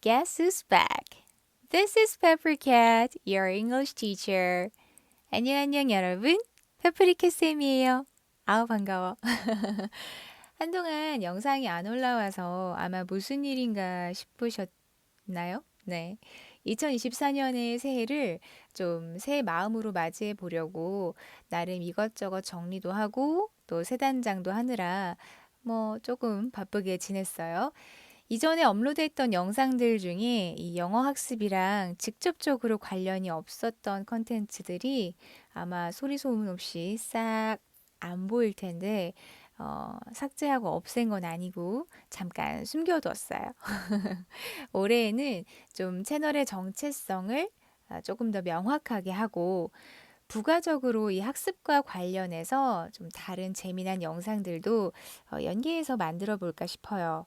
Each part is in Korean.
Guess who's back? This is Peppercat, your English teacher. 안녕 여러분. 페프리카 쌤이에요. 아우 반가워. 한동안 영상이 안 올라와서 아마 무슨 일인가 싶으셨나요? 네. 2024년의 새해를 좀 새 마음으로 맞이해 보려고 나름 이것저것 정리도 하고 또 새 단장도 하느라 조금 바쁘게 지냈어요. 이전에 업로드했던 영상들 중에 이 영어 학습이랑 직접적으로 관련이 없었던 컨텐츠들이 아마 소리 소문 없이 싹 안 보일 텐데, 삭제하고 없앤 건 아니고 잠깐 숨겨뒀어요. 올해에는 좀 채널의 정체성을 조금 더 명확하게 하고 부가적으로 이 학습과 관련해서 좀 다른 재미난 영상들도 연계해서 만들어 볼까 싶어요.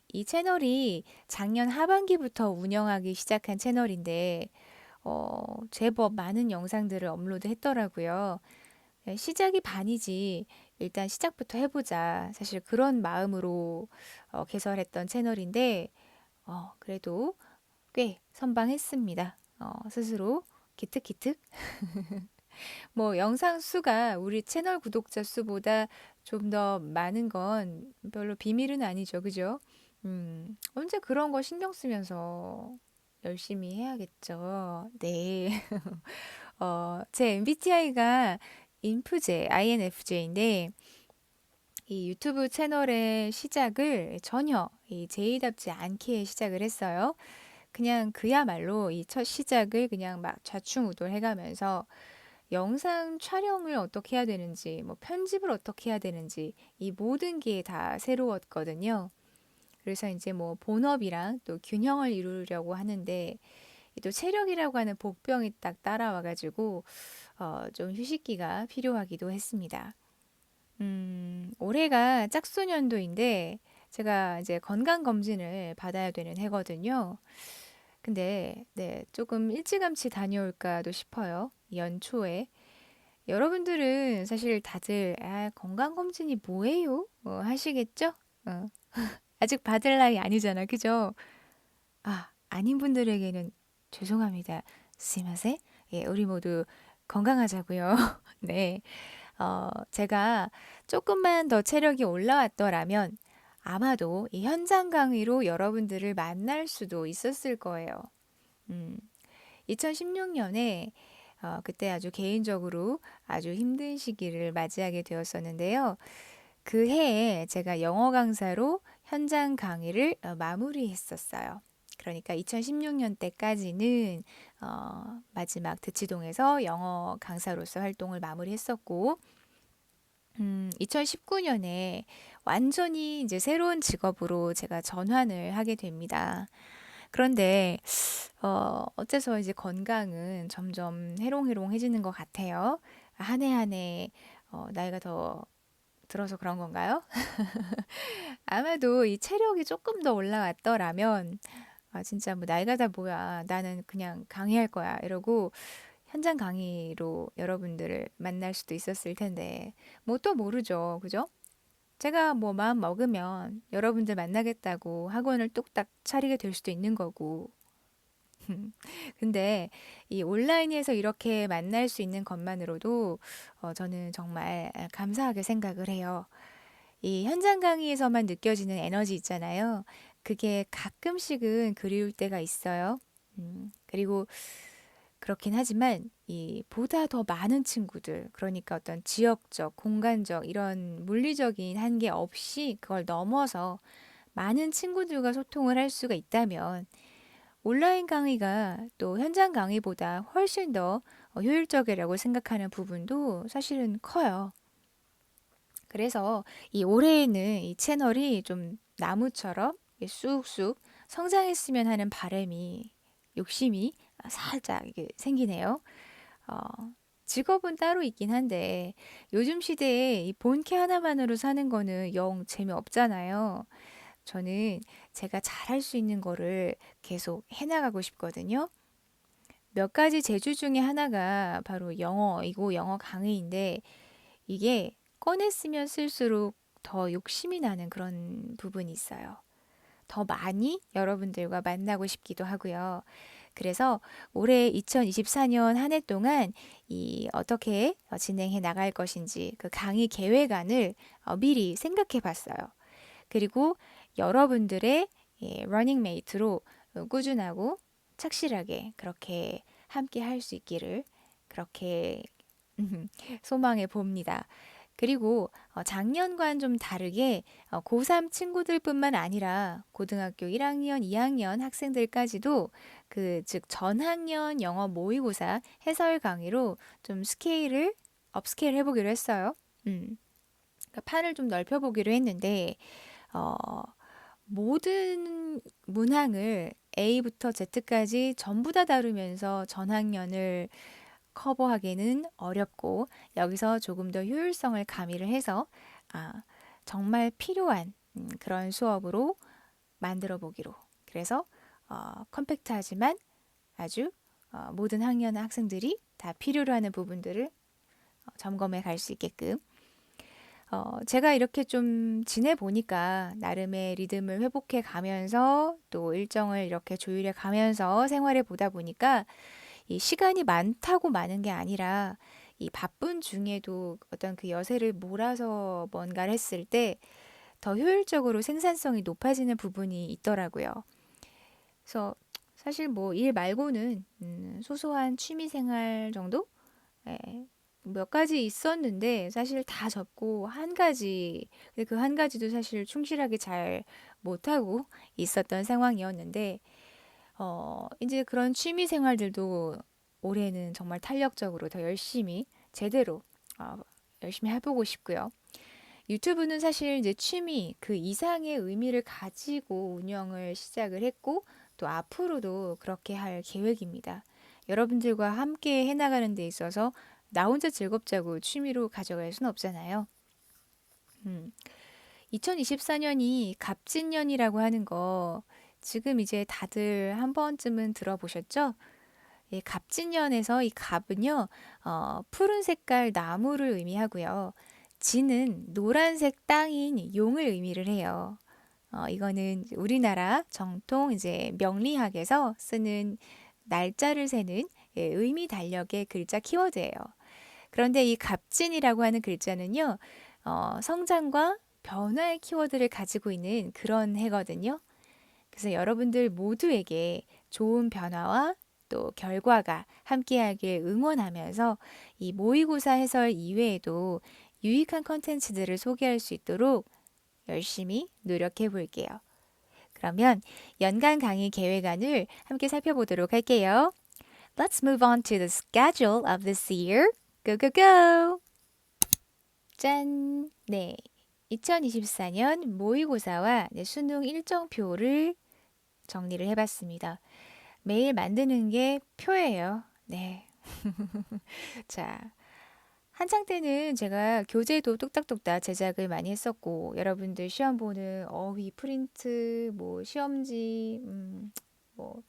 이 채널이 작년 하반기부터 운영하기 시작한 채널인데, 제법 많은 영상들을 업로드 했더라고요. 네, 시작이 반이지. 일단 시작부터 해보자. 사실 그런 마음으로 개설했던 채널인데, 그래도 꽤 선방했습니다. 스스로 기특기특. 영상 수가 우리 채널 구독자 수보다 좀 더 많은 건 별로 비밀은 아니죠. 그죠? 언제 그런 거 신경 쓰면서 열심히 해야겠죠. 네. 제 MBTI가 인프제, INFJ인데, 이 유튜브 채널의 시작을 전혀 이 제이답지 않게 시작을 했어요. 그냥 그야말로 이 첫 시작을 그냥 막 좌충우돌 해가면서 영상 촬영을 어떻게 해야 되는지, 편집을 어떻게 해야 되는지, 이 모든 게 다 새로웠거든요. 그래서 이제 본업이랑 또 균형을 이루려고 하는데, 또 체력이라고 하는 복병이 딱 따라와가지고, 좀 휴식기가 필요하기도 했습니다. 올해가 짝수년도인데, 제가 이제 건강검진을 받아야 되는 해거든요. 근데, 네, 조금 일찌감치 다녀올까도 싶어요. 연초에. 여러분들은 사실 다들 건강검진이 뭐예요? 하시겠죠? 어, 아직 받을 나이 아니잖아, 그죠? 아닌 분들에게는 죄송합니다. 스미마세. 예, 우리 모두 건강하자고요. 네, 제가 조금만 더 체력이 올라왔더라면 아마도 이 현장 강의로 여러분들을 만날 수도 있었을 거예요. 음, 2016년에 그때 아주 개인적으로 아주 힘든 시기를 맞이하게 되었었는데요. 그 해에 제가 영어 강사로 현장 강의를 마무리했었어요. 그러니까 2016년 때까지는 마지막 대치동에서 영어 강사로서 활동을 마무리했었고, 2019년에 완전히 이제 새로운 직업으로 제가 전환을 하게 됩니다. 그런데 어째서 이제 건강은 점점 해롱해롱해지는 것 같아요. 한 해 한 해 나이가 더 들어서 그런 건가요? 아마도 이 체력이 조금 더 올라왔더라면 진짜 나이가 다 뭐야 나는 그냥 강의할 거야 이러고 현장 강의로 여러분들을 만날 수도 있었을 텐데 또 모르죠, 그죠? 제가 마음 먹으면 여러분들 만나겠다고 학원을 뚝딱 차리게 될 수도 있는 거고. 근데 이 온라인에서 이렇게 만날 수 있는 것만으로도 저는 정말 감사하게 생각을 해요. 이 현장 강의에서만 느껴지는 에너지 있잖아요. 그게 가끔씩은 그리울 때가 있어요. 그리고 그렇긴 하지만 이 보다 더 많은 친구들, 그러니까 어떤 지역적, 공간적 이런 물리적인 한계 없이 그걸 넘어서 많은 친구들과 소통을 할 수가 있다면 온라인 강의가 또 현장 강의보다 훨씬 더 효율적이라고 생각하는 부분도 사실은 커요. 그래서 이 올해에는 이 채널이 좀 나무처럼 쑥쑥 성장했으면 하는 바람이, 욕심이 살짝 이게 생기네요. 어, 직업은 따로 있긴 한데 요즘 시대에 이 본캐 하나만으로 사는 거는 영 재미없잖아요. 저는 제가 잘할 수 있는 거를 계속 해나가고 싶거든요. 몇 가지 재주 중에 하나가 바로 영어이고 영어 강의인데 이게 꺼냈으면 쓸수록 더 욕심이 나는 그런 부분이 있어요. 더 많이 여러분들과 만나고 싶기도 하고요. 그래서 올해 2024년 한 해 동안 어떻게 진행해 나갈 것인지 그 강의 계획안을 미리 생각해 봤어요. 그리고 여러분들의 러닝메이트로 꾸준하고 착실하게 그렇게 함께 할 수 있기를 그렇게 소망해 봅니다. 그리고 작년과는 좀 다르게 고3 친구들뿐만 아니라 고등학교 1학년, 2학년 학생들까지도 즉 전학년 영어 모의고사 해설 강의로 좀 업스케일 해보기로 했어요. 그러니까 판을 좀 넓혀보기로 했는데 어, 모든 문항을 A부터 Z까지 전부 다 다루면서 전학년을 커버하기는 어렵고 여기서 조금 더 효율성을 가미를 해서 정말 필요한 그런 수업으로 만들어 보기로. 그래서 컴팩트하지만 아주 모든 학년 학생들이 다 필요로 하는 부분들을 점검해 갈 수 있게끔 제가 이렇게 좀 지내보니까 나름의 리듬을 회복해 가면서 또 일정을 이렇게 조율해 가면서 생활해 보다 보니까 이 시간이 많다고 많은 게 아니라 이 바쁜 중에도 어떤 그 여세를 몰아서 뭔가를 했을 때 더 효율적으로 생산성이 높아지는 부분이 있더라고요. 그래서 사실 뭐 일 말고는 소소한 취미 생활 정도? 예, 몇 가지 있었는데 사실 다 접고 한 가지, 근데 그 한 가지도 사실 충실하게 잘 못하고 있었던 상황이었는데 이제 그런 취미 생활들도 올해는 정말 탄력적으로 더 열심히 제대로 어, 열심히 해보고 싶고요. 유튜브는 사실 이제 취미 그 이상의 의미를 가지고 운영을 시작을 했고 또 앞으로도 그렇게 할 계획입니다. 여러분들과 함께 해나가는 데 있어서 나 혼자 즐겁자고 취미로 가져갈 순 없잖아요. 음, 2024년이 갑진년이라고 하는 거 지금 이제 다들 한 번쯤은 들어보셨죠? 예, 갑진년에서 이 갑은요, 푸른 색깔 나무를 의미하고요. 진은 노란색 땅인 용을 의미를 해요. 이거는 우리나라 정통 이제 명리학에서 쓰는 날짜를 세는 의미 달력의 글자 키워드예요. 그런데 이 갑진이라고 하는 글자는요, 성장과 변화의 키워드를 가지고 있는 그런 해거든요. 그래서 여러분들 모두에게 좋은 변화와 또 결과가 함께하길 응원하면서 이 모의고사 해설 이외에도 유익한 컨텐츠들을 소개할 수 있도록 열심히 노력해 볼게요. 그러면 연간 강의 계획안을 함께 살펴보도록 할게요. Let's move on to the schedule of this year. Go, go, go! 짠! 네. 2024년 모의고사와 수능 일정표를 정리를 해봤습니다. 매일 만드는 게 표예요. 네. 자, 한창 때는 제가 교재도 뚝딱뚝딱 제작을 많이 했었고, 여러분들 시험 보는 어휘, 프린트, 뭐, 시험지, 뭐,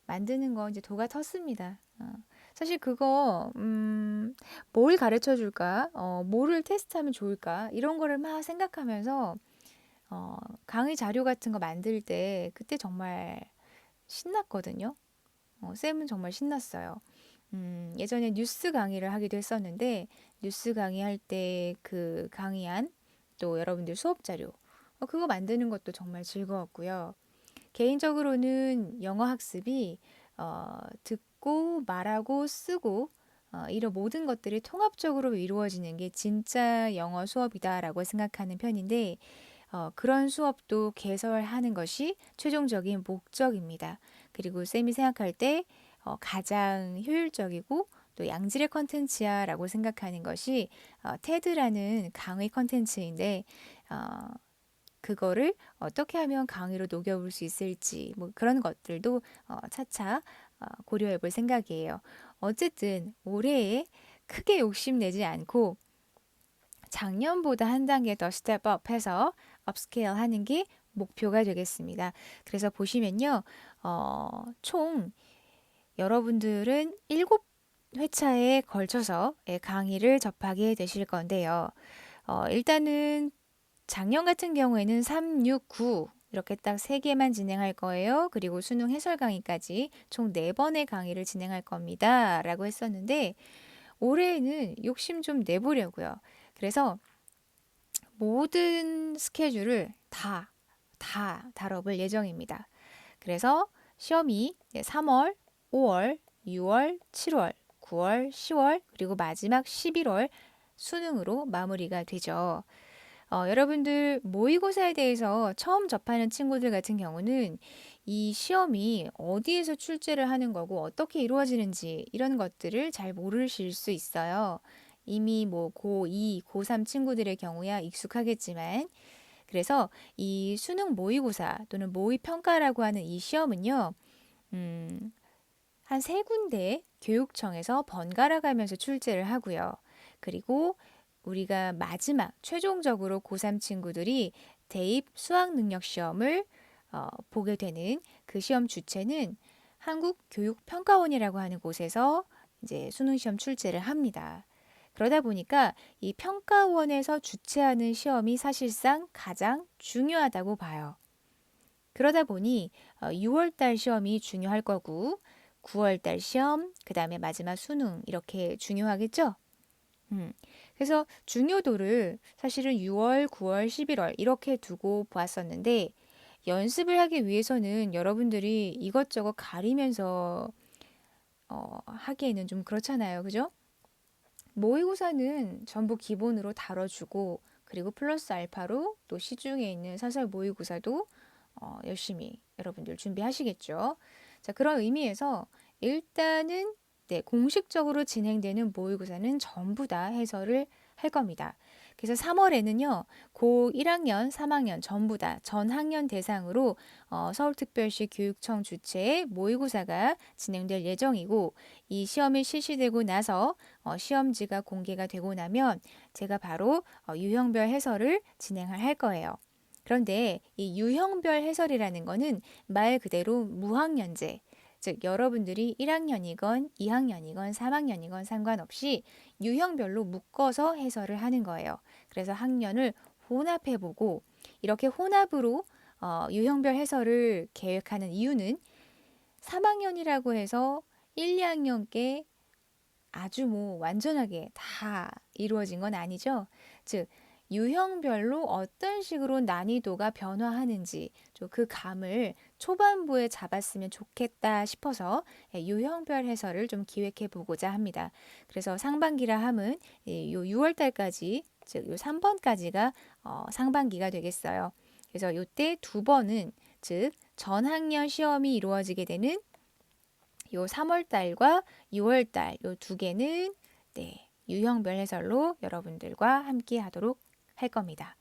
만드는 거 이제 도가 텄습니다. 사실 그거, 뭘 가르쳐 줄까? 뭐를 테스트하면 좋을까? 이런 거를 막 생각하면서, 강의 자료 같은 거 만들 때, 그때 정말 신났거든요. 쌤은 정말 신났어요. 예전에 뉴스 강의를 하기도 했었는데, 뉴스 강의할 때 그 강의안, 또 여러분들 수업 자료, 그거 만드는 것도 정말 즐거웠고요. 개인적으로는 영어 학습이 듣고 말하고 쓰고 이런 모든 것들이 통합적으로 이루어지는 게 진짜 영어 수업이다라고 생각하는 편인데 그런 수업도 개설하는 것이 최종적인 목적입니다. 그리고 쌤이 생각할 때 가장 효율적이고 또 양질의 컨텐츠야라고 생각하는 것이 테드라는 강의 컨텐츠인데 그거를 어떻게 하면 강의로 녹여볼 수 있을지 뭐 그런 것들도 차차 고려해 볼 생각이에요. 어쨌든 올해에 크게 욕심내지 않고 작년보다 한 단계 더 스텝업 해서 업스케일 하는 게 목표가 되겠습니다. 그래서 보시면요, 총 여러분들은 7회차에 걸쳐서 강의를 접하게 되실 건데요. 일단은 작년 같은 경우에는 3, 6, 9 이렇게 딱 3개만 진행할 거예요. 그리고 수능 해설 강의까지 총 4번의 강의를 진행할 겁니다. 라고 했었는데 올해는 욕심 좀 내보려고요. 그래서 모든 스케줄을 다 다뤄볼 예정입니다. 그래서 시험이 3월, 5월, 6월, 7월, 9월, 10월, 그리고 마지막 11월 수능으로 마무리가 되죠. 여러분들 모의고사에 대해서 처음 접하는 친구들 같은 경우는 이 시험이 어디에서 출제를 하는 거고 어떻게 이루어지는지 이런 것들을 잘 모르실 수 있어요. 이미 뭐 고2, 고3 친구들의 경우야 익숙하겠지만 그래서 이 수능 모의고사 또는 모의평가라고 하는 이 시험은요. 음, 한 3군데 교육청에서 번갈아 가면서 출제를 하고요. 그리고 우리가 마지막 최종적으로 고3 친구들이 대입 수학 능력 시험을 보게 되는 그 시험 주체는 한국교육평가원이라고 하는 곳에서 이제 수능 시험 출제를 합니다. 그러다 보니까 이 평가원에서 주최하는 시험이 사실상 가장 중요하다고 봐요. 그러다 보니 6월 달 시험이 중요할 거고 9월 달 시험, 그다음에 마지막 수능 이렇게 중요하겠죠? 그래서 중요도를 사실은 6월, 9월, 11월 이렇게 두고 보았었는데 연습을 하기 위해서는 여러분들이 이것저것 가리면서 하기에는 좀 그렇잖아요. 그죠? 모의고사는 전부 기본으로 다뤄주고 그리고 플러스 알파로 또 시중에 있는 사설 모의고사도 열심히 여러분들 준비하시겠죠. 자, 그런 의미에서 일단은 네, 공식적으로 진행되는 모의고사는 전부 다 해설을 할 겁니다. 그래서 3월에는요, 고 1학년, 3학년 전부 다 전 학년 대상으로 서울특별시 교육청 주최의 모의고사가 진행될 예정이고 이 시험이 실시되고 나서 시험지가 공개가 되고 나면 제가 바로 유형별 해설을 진행을 할 거예요. 그런데 이 유형별 해설이라는 거는 말 그대로 무학년제, 즉 여러분들이 1학년이건 2학년이건 3학년이건 상관없이 유형별로 묶어서 해설을 하는 거예요. 그래서 학년을 혼합해보고 이렇게 혼합으로 유형별 해설을 계획하는 이유는 3학년이라고 해서 1, 2학년께 아주 뭐 완전하게 다 이루어진 건 아니죠. 즉, 유형별로 어떤 식으로 난이도가 변화하는지 그 감을 초반부에 잡았으면 좋겠다 싶어서 유형별 해설을 좀 기획해 보고자 합니다. 그래서 상반기라 함은 요 6월 달까지, 즉, 요 3번까지가 상반기가 되겠어요. 그래서 요때 2번은, 즉, 전학년 시험이 이루어지게 되는 요 3월 달과 6월 달 요 2개는 네, 유형별 해설로 여러분들과 함께 하도록 할 겁니다.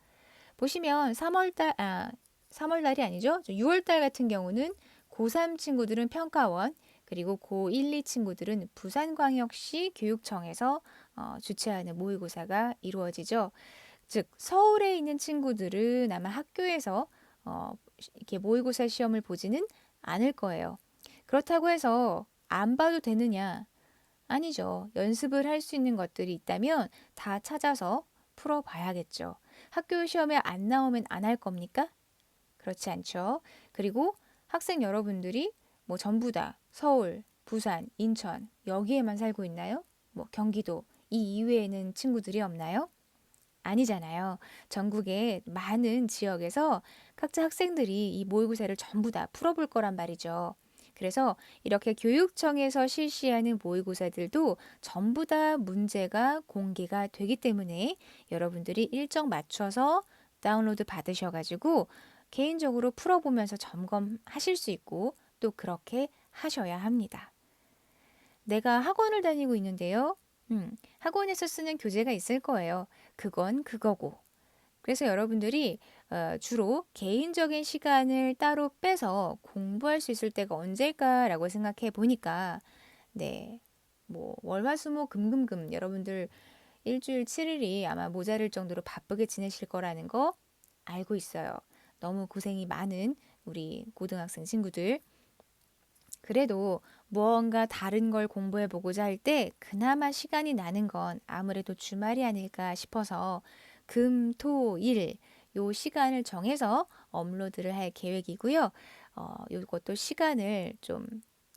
보시면 3월 달이 아니죠. 6월 달 같은 경우는 고3 친구들은 평가원, 그리고 고1, 2 친구들은 부산광역시 교육청에서 주최하는 모의고사가 이루어지죠. 즉, 서울에 있는 친구들은 아마 학교에서 이렇게 모의고사 시험을 보지는 않을 거예요. 그렇다고 해서 안 봐도 되느냐? 아니죠. 연습을 할 수 있는 것들이 있다면 다 찾아서 풀어봐야겠죠. 학교 시험에 안 나오면 안 할 겁니까? 그렇지 않죠. 그리고 학생 여러분들이 뭐 전부 다 서울, 부산, 인천 여기에만 살고 있나요? 뭐 경기도 이 이외에는 친구들이 없나요? 아니잖아요. 전국의 많은 지역에서 각자 학생들이 이 모의고사를 전부 다 풀어볼 거란 말이죠. 그래서 이렇게 교육청에서 실시하는 모의고사들도 전부 다 문제가 공개가 되기 때문에 여러분들이 일정 맞춰서 다운로드 받으셔가지고 개인적으로 풀어보면서 점검하실 수 있고 또 그렇게 하셔야 합니다. 내가 학원을 다니고 있는데요. 학원에서 쓰는 교재가 있을 거예요. 그건 그거고. 그래서 여러분들이 주로 개인적인 시간을 따로 빼서 공부할 수 있을 때가 언제일까라고 생각해 보니까 네, 뭐 월화수목금금금 여러분들 일주일 7일이 아마 모자랄 정도로 바쁘게 지내실 거라는 거 알고 있어요. 너무 고생이 많은 우리 고등학생 친구들. 그래도 무언가 다른 걸 공부해 보고자 할 때 그나마 시간이 나는 건 아무래도 주말이 아닐까 싶어서 금, 토, 일 요 시간을 정해서 업로드를 할 계획이고요. 요것도 시간을 좀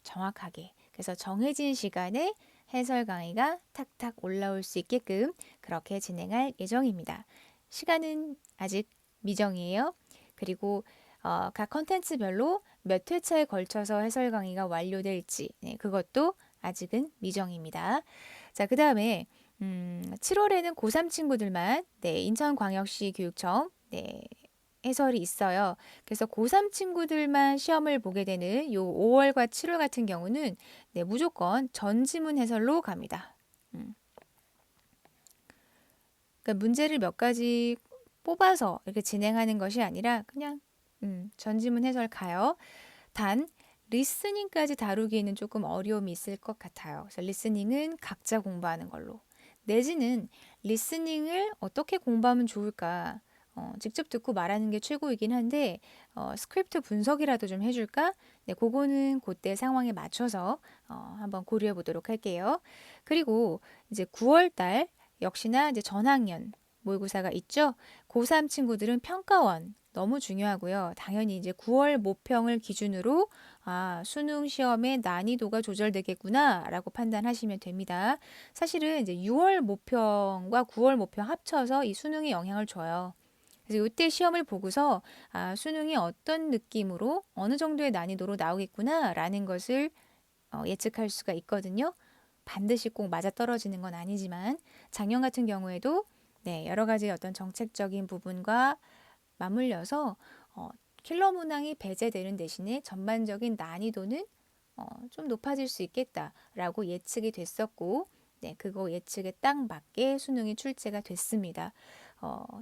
정확하게, 그래서 정해진 시간에 해설 강의가 탁탁 올라올 수 있게끔 그렇게 진행할 예정입니다. 시간은 아직 미정이에요. 그리고 각 컨텐츠별로 몇 회차에 걸쳐서 해설 강의가 완료될지, 네, 그것도 아직은 미정입니다. 자, 그 다음에 7월에는 고3 친구들만, 네, 인천광역시 교육청, 네, 해설이 있어요. 그래서 고3 친구들만 시험을 보게 되는 요 5월과 7월 같은 경우는, 네, 무조건 전지문 해설로 갑니다. 그러니까 문제를 몇 가지 뽑아서 이렇게 진행하는 것이 아니라 그냥 전지문 해설 가요. 단 리스닝까지 다루기에는 조금 어려움이 있을 것 같아요. 그래서 리스닝은 각자 공부하는 걸로. 내지는 리스닝을 어떻게 공부하면 좋을까? 직접 듣고 말하는 게 최고이긴 한데 스크립트 분석이라도 좀 해줄까? 네, 그거는 그때 상황에 맞춰서 한번 고려해 보도록 할게요. 그리고 이제 9월 달 역시나 이제 전학년 모의고사가 있죠. 고3 친구들은 평가원 너무 중요하고요. 당연히 이제 9월 모평을 기준으로 수능 시험의 난이도가 조절되겠구나라고 판단하시면 됩니다. 사실은 이제 6월 모평과 9월 모평 합쳐서 이 수능에 영향을 줘요. 그래서 이때 시험을 보고서 수능이 어떤 느낌으로 어느 정도의 난이도로 나오겠구나라는 것을 예측할 수가 있거든요. 반드시 꼭 맞아떨어지는 건 아니지만 작년 같은 경우에도 네, 여러 가지 어떤 정책적인 부분과 맞물려서 킬러 문항이 배제되는 대신에 전반적인 난이도는 좀 높아질 수 있겠다라고 예측이 됐었고, 네, 그거 예측에 딱 맞게 수능이 출제가 됐습니다.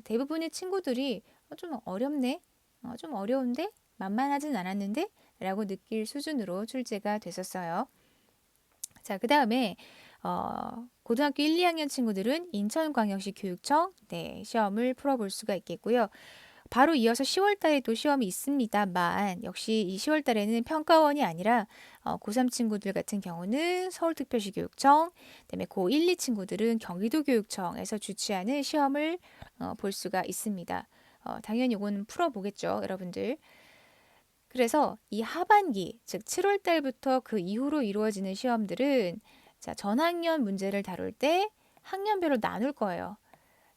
대부분의 친구들이 좀 어렵네, 좀 어려운데, 만만하진 않았는데, 라고 느낄 수준으로 출제가 됐었어요. 자, 그 다음에 고등학교 1, 2학년 친구들은 인천광역시 교육청 네, 시험을 풀어볼 수가 있겠고요. 바로 이어서 10월 달에 또 시험이 있습니다만 역시 이 10월 달에는 평가원이 아니라 고3 친구들 같은 경우는 서울특별시 교육청, 그다음에 고1, 2 친구들은 경기도교육청에서 주최하는 시험을 볼 수가 있습니다. 당연히 이건 풀어보겠죠, 여러분들. 그래서 이 하반기, 즉 7월 달부터 그 이후로 이루어지는 시험들은 자, 전학년 문제를 다룰 때 학년별로 나눌 거예요.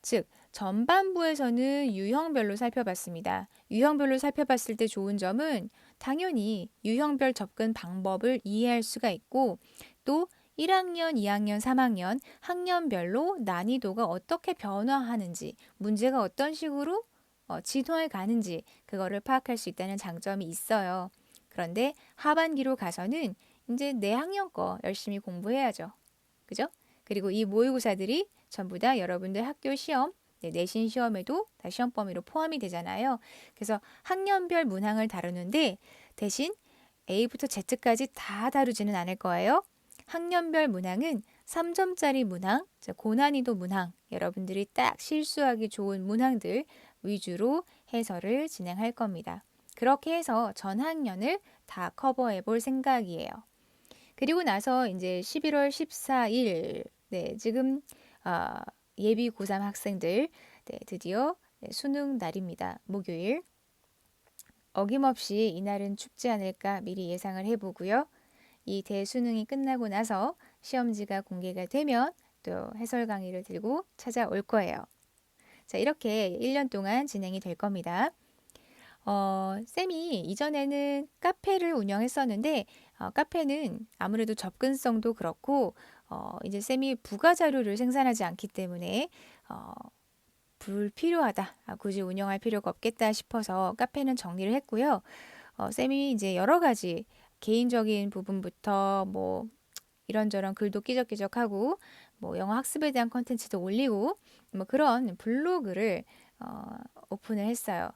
즉, 전반부에서는 유형별로 살펴봤습니다. 유형별로 살펴봤을 때 좋은 점은 당연히 유형별 접근 방법을 이해할 수가 있고 또 1학년, 2학년, 3학년 학년별로 난이도가 어떻게 변화하는지, 문제가 어떤 식으로 진화해 가는지 그거를 파악할 수 있다는 장점이 있어요. 그런데 하반기로 가서는 이제 내 학년 거 열심히 공부해야죠. 그죠? 그리고 이 모의고사들이 전부 다 여러분들 학교 시험, 네, 내신 시험에도 다 시험 범위로 포함이 되잖아요. 그래서 학년별 문항을 다루는데 대신 A부터 Z까지 다 다루지는 않을 거예요. 학년별 문항은 3점짜리 문항, 고난이도 문항, 여러분들이 딱 실수하기 좋은 문항들 위주로 해설을 진행할 겁니다. 그렇게 해서 전 학년을 다 커버해 볼 생각이에요. 그리고 나서 이제 11월 14일, 네, 지금 예비 고3 학생들, 네, 드디어 네, 수능 날입니다. 목요일. 어김없이 이날은 춥지 않을까 미리 예상을 해보고요. 이 대수능이 끝나고 나서 시험지가 공개가 되면 또 해설 강의를 들고 찾아올 거예요. 자, 이렇게 1년 동안 진행이 될 겁니다. 쌤이 이전에는 카페를 운영했었는데, 카페는 아무래도 접근성도 그렇고, 이제 쌤이 부가 자료를 생산하지 않기 때문에, 불필요하다. 굳이 운영할 필요가 없겠다 싶어서 카페는 정리를 했고요. 쌤이 이제 여러 가지 개인적인 부분부터 뭐 이런저런 글도 끼적끼적하고 뭐 영어 학습에 대한 컨텐츠도 올리고 뭐 그런 블로그를 오픈을 했어요.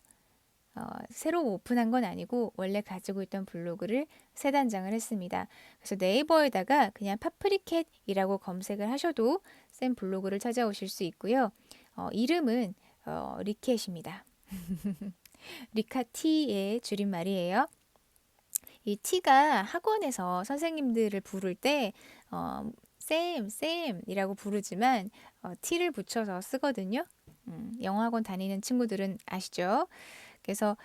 새로 오픈한 건 아니고 원래 가지고 있던 블로그를 새 단장을 했습니다. 그래서 네이버에다가 그냥 파프리캣이라고 검색을 하셔도 쌤 블로그를 찾아오실 수 있고요. 이름은 리캣입니다. 리카티의 줄임말이에요. 이 T가 학원에서 선생님들을 부를 때 쌤, 쌤이라고 부르지만 T를 붙여서 쓰거든요. 영어학원 다니는 친구들은 아시죠? 그래서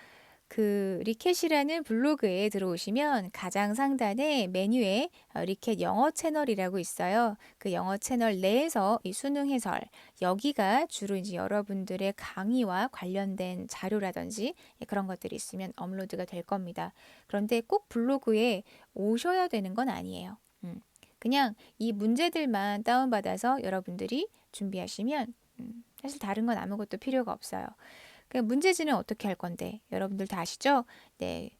그 리켓이라는 블로그에 들어오시면 가장 상단에 메뉴에 리켓 영어 채널이라고 있어요. 그 영어 채널 내에서 이 수능 해설, 여기가 주로 이제 여러분들의 강의와 관련된 자료라든지 그런 것들이 있으면 업로드가 될 겁니다. 그런데 꼭 블로그에 오셔야 되는 건 아니에요. 그냥 이 문제들만 다운받아서 여러분들이 준비하시면 사실 다른 건 아무것도 필요가 없어요. 그 문제지는 어떻게 할 건데? 여러분들 다 아시죠? 네.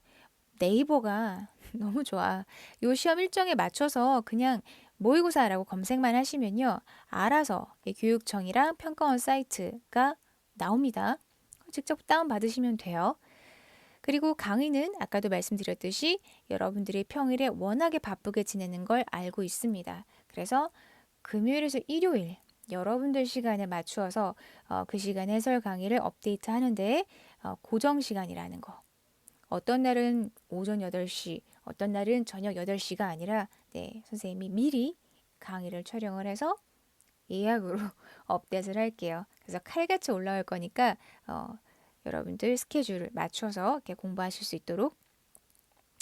네이버가 너무 좋아. 요 시험 일정에 맞춰서 그냥 모의고사라고 검색만 하시면요. 알아서 이 교육청이랑 평가원 사이트가 나옵니다. 직접 다운받으시면 돼요. 그리고 강의는 아까도 말씀드렸듯이 여러분들이 평일에 워낙에 바쁘게 지내는 걸 알고 있습니다. 그래서 금요일에서 일요일 여러분들 시간에 맞추어서 그 시간 해설 강의를 업데이트 하는데 고정 시간이라는 거. 어떤 날은 오전 8시, 어떤 날은 저녁 8시가 아니라 네, 선생님이 미리 강의를 촬영을 해서 예약으로 업데이트를 할게요. 그래서 칼같이 올라올 거니까 여러분들 스케줄을 맞춰서 이렇게 공부하실 수 있도록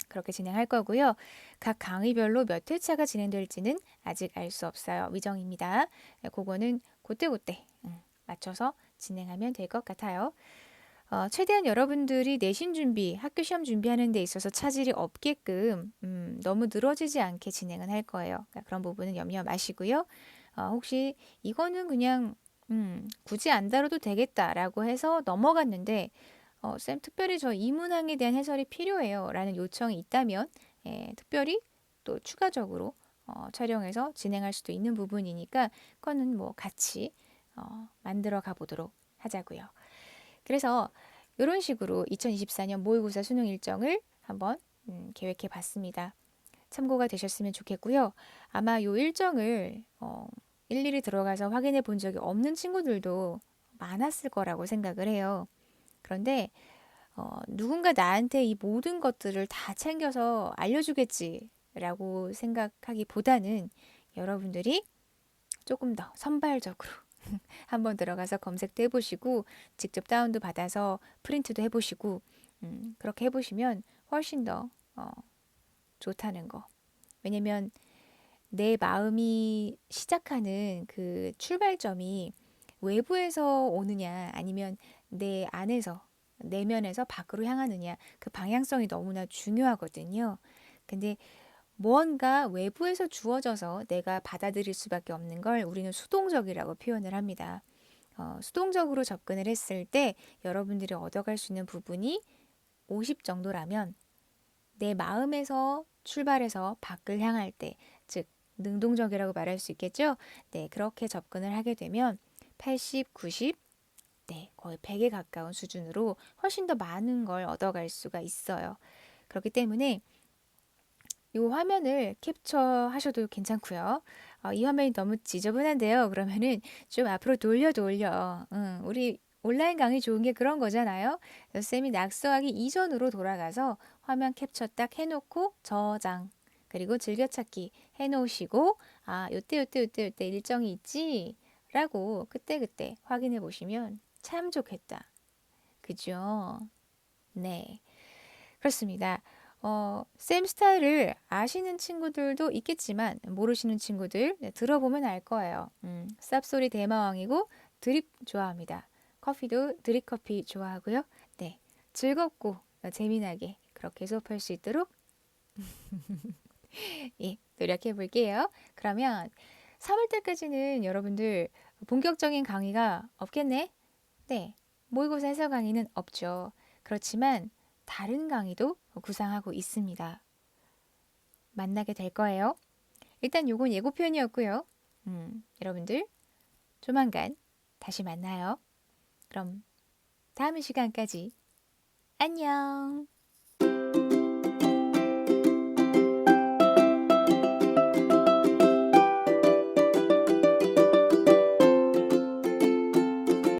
그렇게 진행할 거고요. 각 강의별로 몇 회차가 진행될지는 아직 알 수 없어요. 위정입니다. 그거는 그때그때 맞춰서 진행하면 될 것 같아요. 최대한 여러분들이 내신 준비, 학교 시험 준비하는 데 있어서 차질이 없게끔 너무 늘어지지 않게 진행은 할 거예요. 그러니까 그런 부분은 염려 마시고요. 혹시 이거는 그냥 굳이 안 다뤄도 되겠다라고 해서 넘어갔는데 쌤, 특별히 저 이 문항에 대한 해설이 필요해요. 라는 요청이 있다면, 특별히 또 추가적으로 촬영해서 진행할 수도 있는 부분이니까, 그거는 뭐 같이 만들어 가보도록 하자고요. 그래서 이런 식으로 2024년 모의고사 수능 일정을 한번 계획해 봤습니다. 참고가 되셨으면 좋겠고요. 아마 이 일정을 일일이 들어가서 확인해 본 적이 없는 친구들도 많았을 거라고 생각을 해요. 그런데 누군가 나한테 이 모든 것들을 다 챙겨서 알려주겠지라고 생각하기보다는 여러분들이 조금 더 선발적으로 한번 들어가서 검색도 해보시고 직접 다운도 받아서 프린트도 해보시고 그렇게 해보시면 훨씬 더 좋다는 거. 왜냐면 내 마음이 시작하는 그 출발점이 외부에서 오느냐 아니면 내 안에서 내면에서 밖으로 향하느냐 그 방향성이 너무나 중요하거든요. 근데 무언가 외부에서 주어져서 내가 받아들일 수밖에 없는 걸 우리는 수동적이라고 표현을 합니다. 수동적으로 접근을 했을 때 여러분들이 얻어갈 수 있는 부분이 50 정도라면 내 마음에서 출발해서 밖을 향할 때, 즉 능동적이라고 말할 수 있겠죠? 네, 그렇게 접근을 하게 되면 80, 90, 네, 거의 100에 가까운 수준으로 훨씬 더 많은 걸 얻어갈 수가 있어요. 그렇기 때문에 이 화면을 캡처하셔도 괜찮고요. 이 화면이 너무 지저분한데요. 그러면은 좀 앞으로 돌려. 우리 온라인 강의 좋은 게 그런 거잖아요. 그래서 쌤이 낙서하기 이전으로 돌아가서 화면 캡처 딱 해놓고 저장 그리고 즐겨찾기 해놓으시고 요때 일정이 있지? 라고 그때그때 확인해 보시면 참 좋겠다. 그죠? 네. 그렇습니다. 쌤 스타일을 아시는 친구들도 있겠지만 모르시는 친구들 들어보면 알 거예요. 쌉소리 대마왕이고 드립 좋아합니다. 커피도 드립 커피 좋아하고요. 네, 즐겁고 재미나게 그렇게 수업할 수 있도록 예, 노력해 볼게요. 그러면 3월 때까지는 여러분들 본격적인 강의가 없겠네? 네, 모의고사 해설 강의는 없죠. 그렇지만 다른 강의도 구상하고 있습니다. 만나게 될 거예요. 일단 요건 예고편이었고요. 여러분들 조만간 다시 만나요. 그럼 다음 시간까지 안녕!